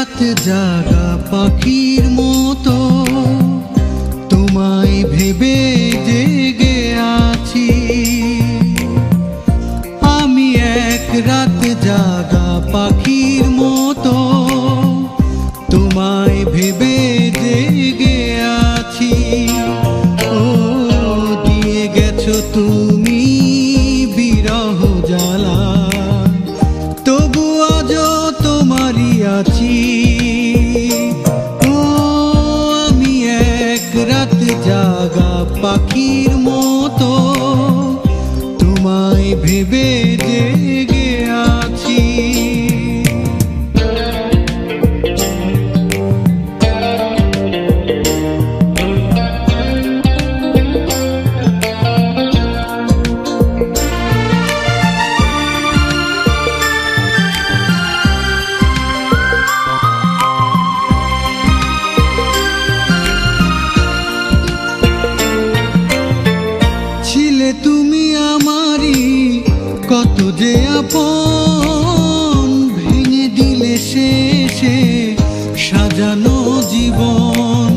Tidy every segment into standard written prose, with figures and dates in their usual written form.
রাত জাগা পাখির মতো তোমায় ভেবে জেগে আছি। আমি এক রাত জাগা পাখির মতো তোমায় ভেবে জেগে আছি। ও দিয়ে গেছো তুমি বিরহ জ্বালা, তবু আজও তোমারই আছি। ও আমি এক রাত জাগা পাখির মতো তোমায় ভেবে জেগে আছি। তুমি আমারই কত যে আপন, ভেঙে দিলে শেষে সাজানো জীবন।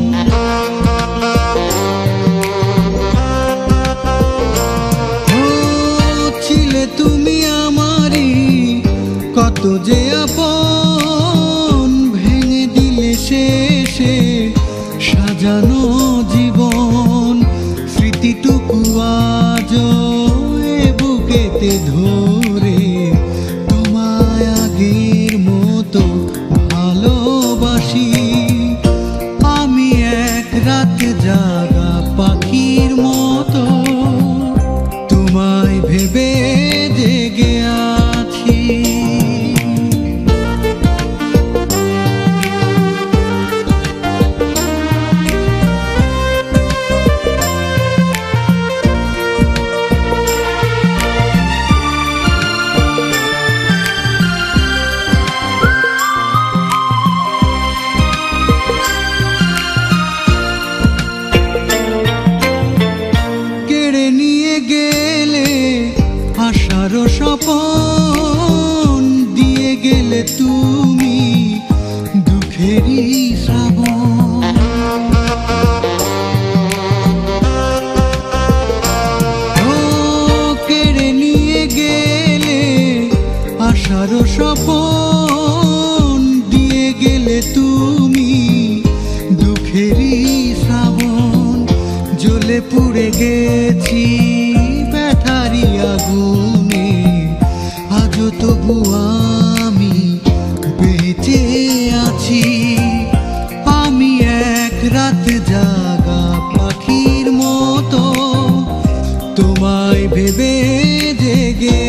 ছিলে তুমি আমারই কত যে আপন, ভেঙে দিলে শেষে সাজানো জীবন। স্মৃতিটুকু আজও এ বুকেতে ধরে তোমায় আগের মতো ভালোবাসি। আমি এক রাত জাগা পাখির মতো তোমায় ভেবে জেগে আছি। আশারও স্বপন দিয়ে গেলে তুমি দুঃখেরই শ্রাবণ। কেড়ে নিয়ে গেলে আশারও স্বপন দিয়ে গেলে তুমি দুঃখেরই শ্রাবণ। জ্বলে পুড়ে গেছি ব্যথারি আগুনে, আজও তবু আমি বেঁচে আছি। আমি এক রাত জাগা পাখির মতো তোমায় ভেবে জেগে